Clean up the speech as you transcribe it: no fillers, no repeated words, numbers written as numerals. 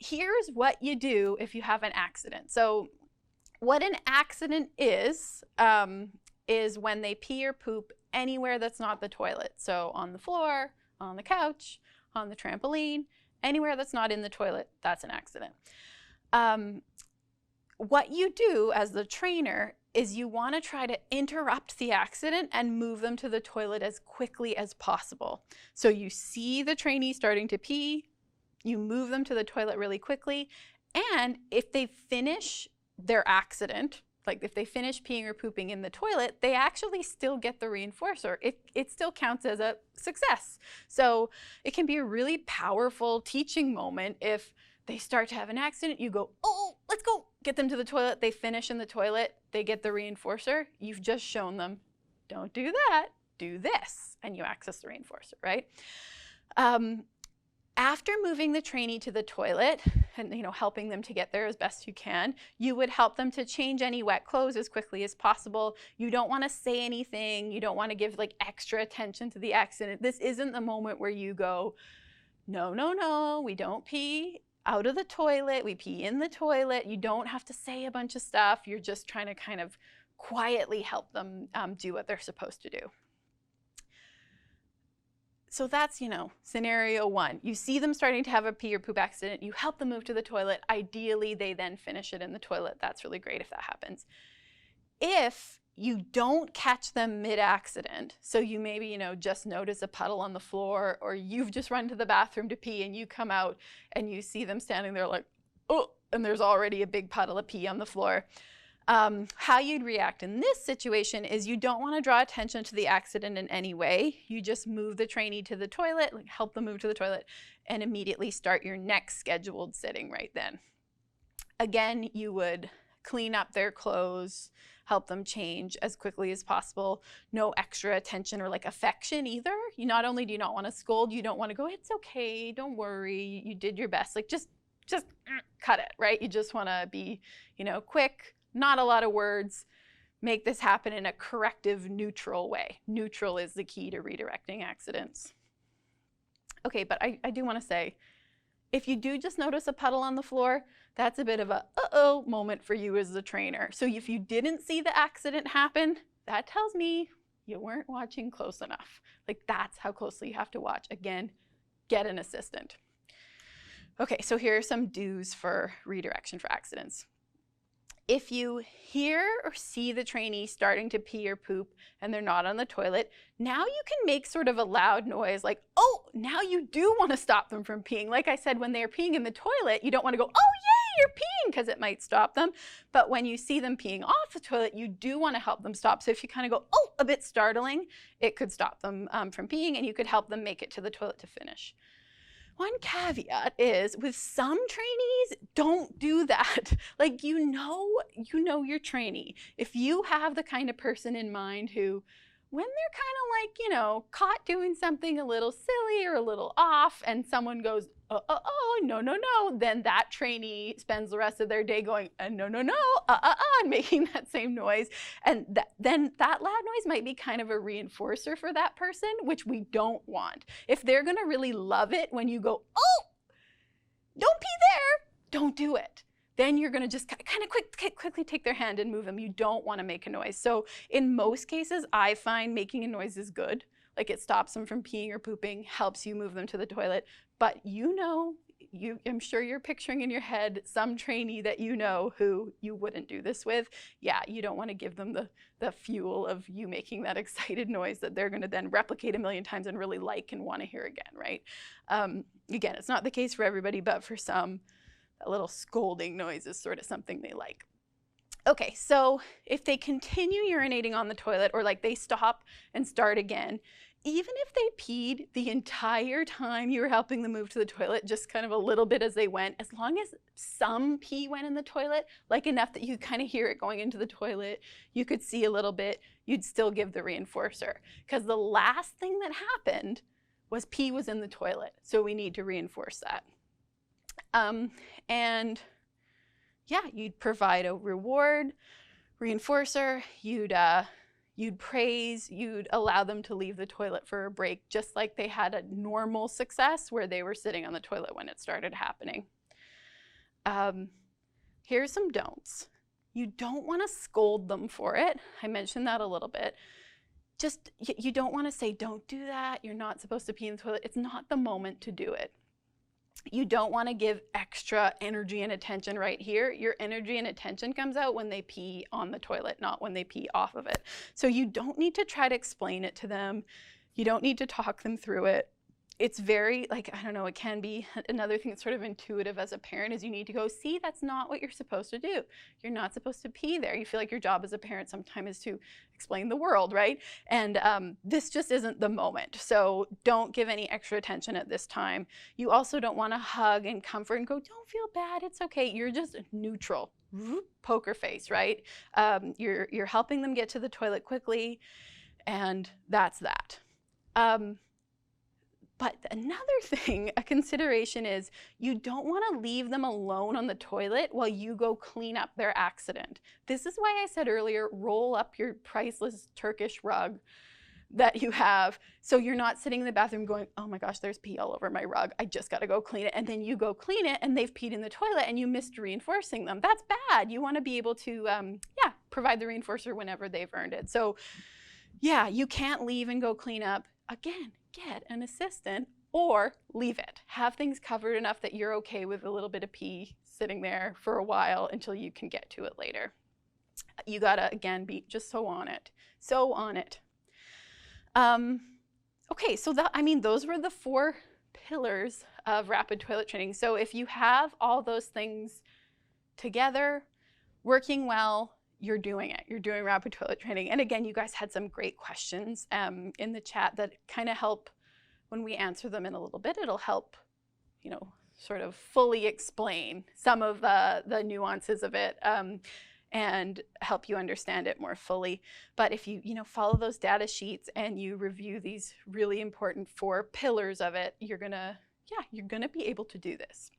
here's what you do if you have an accident. So what an accident is when they pee or poop anywhere that's not the toilet. So on the floor, on the couch, on the trampoline, anywhere that's not in the toilet, that's an accident. What you do as the trainer is you want to try to interrupt the accident and move them to the toilet as quickly as possible. So you see the trainee starting to pee, you move them to the toilet really quickly, and if they finish their accident, like if they finish peeing or pooping in the toilet, they actually still get the reinforcer. It still counts as a success. So it can be a really powerful teaching moment if they start to have an accident, you go, oh, let's go, get them to the toilet, they finish in the toilet, they get the reinforcer, you've just shown them, don't do that, do this, and you access the reinforcer, right? After moving the trainee to the toilet and helping them to get there as best you can, you would help them to change any wet clothes as quickly as possible. You don't want to say anything. You don't want to give like extra attention to the accident. This isn't the moment where you go, no, no, no, we don't pee out of the toilet, we pee in the toilet. You don't have to say a bunch of stuff. You're just trying to kind of quietly help them do what they're supposed to do. So that's, scenario one. You see them starting to have a pee or poop accident. You help them move to the toilet. Ideally, they then finish it in the toilet. That's really great if that happens. If you don't catch them mid-accident, so you maybe, just notice a puddle on the floor, or you've just run to the bathroom to pee and you come out and you see them standing there like, oh, and there's already a big puddle of pee on the floor. How you'd react in this situation is you don't want to draw attention to the accident in any way. You just move the trainee to the toilet, like help them move to the toilet, and immediately start your next scheduled sitting right then. Again, you would clean up their clothes, help them change as quickly as possible. No extra attention or like affection either. You not only do you not want to scold, you don't want to go, it's okay, don't worry, you did your best. Like just cut it, right? You just want to be, quick, not a lot of words. Make this happen in a corrective, neutral way. Neutral is the key to redirecting accidents. Okay, but I do want to say, if you do just notice a puddle on the floor, that's a bit of a uh-oh moment for you as the trainer. So if you didn't see the accident happen, that tells me you weren't watching close enough. Like that's how closely you have to watch. Again, get an assistant. Okay, so here are some do's for redirection for accidents. If you hear or see the trainee starting to pee or poop and they're not on the toilet, now you can make sort of a loud noise like, oh, now you do want to stop them from peeing. Like I said, when they're peeing in the toilet, you don't want to go, oh, yay, you're peeing, because it might stop them. But when you see them peeing off the toilet, you do want to help them stop. So if you kind of go, oh, a bit startling, it could stop them from peeing, and you could help them make it to the toilet to finish. One caveat is with some trainees, don't do that. Like, you know your trainee. If you have the kind of person in mind who, when they're kind of like, caught doing something a little silly or a little off, and someone goes, oh, no, no, no, then that trainee spends the rest of their day going, no, no, no, and making that same noise. And then that loud noise might be kind of a reinforcer for that person, which we don't want. If they're going to really love it when you go, oh, don't pee there, don't do it. Then you're going to just kind of quickly take their hand and move them. You don't want to make a noise. So in most cases, I find making a noise is good. Like it stops them from peeing or pooping, helps you move them to the toilet. But I'm sure you're picturing in your head some trainee that who you wouldn't do this with. Yeah, you don't want to give them the fuel of you making that excited noise that they're going to then replicate a million times and really like and want to hear again, right? Again, it's not the case for everybody, but for some, a little scolding noise is sort of something they like. Okay, so if they continue urinating on the toilet, or like they stop and start again, even if they peed the entire time you were helping them move to the toilet, just kind of a little bit as they went, as long as some pee went in the toilet, like enough that you kind of hear it going into the toilet, you could see a little bit, you'd still give the reinforcer. Because the last thing that happened was pee was in the toilet, so we need to reinforce that. And yeah, you'd provide a reward, reinforcer, you'd praise, you'd allow them to leave the toilet for a break, just like they had a normal success where they were sitting on the toilet when it started happening. Here's some don'ts. You don't want to scold them for it. I mentioned that a little bit. Just, you don't want to say, don't do that. You're not supposed to pee in the toilet. It's not the moment to do it. You don't want to give extra energy and attention right here. Your energy and attention comes out when they pee on the toilet, not when they pee off of it. So you don't need to try to explain it to them. You don't need to talk them through it. It's very, like, I don't know, it can be another thing that's sort of intuitive as a parent is you need to go, see, that's not what you're supposed to do. You're not supposed to pee there. You feel like your job as a parent sometimes is to explain the world, right? And this just isn't the moment. So don't give any extra attention at this time. You also don't want to hug and comfort and go, don't feel bad, it's okay. You're just neutral, poker face, right? You're helping them get to the toilet quickly, and that's that. But another thing, a consideration is you don't want to leave them alone on the toilet while you go clean up their accident. This is why I said earlier, roll up your priceless Turkish rug that you have so you're not sitting in the bathroom going, oh my gosh, there's pee all over my rug. I just got to go clean it. And then you go clean it and they've peed in the toilet and you missed reinforcing them. That's bad. You want to be able to, provide the reinforcer whenever they've earned it. So yeah, you can't leave and go clean up. Again, get an assistant or leave it. Have things covered enough that you're okay with a little bit of pee sitting there for a while until you can get to it later. You gotta, again, be just so on it. So on it. Okay, so those were the 4 pillars of rapid toilet training. So if you have all those things together, working well, you're doing it. You're doing rapid toilet training. And again, you guys had some great questions in the chat that kind of help when we answer them in a little bit. It'll help, sort of fully explain some of the nuances of it and help you understand it more fully. But if you, follow those data sheets and you review these really important 4 pillars of it, you're gonna be able to do this.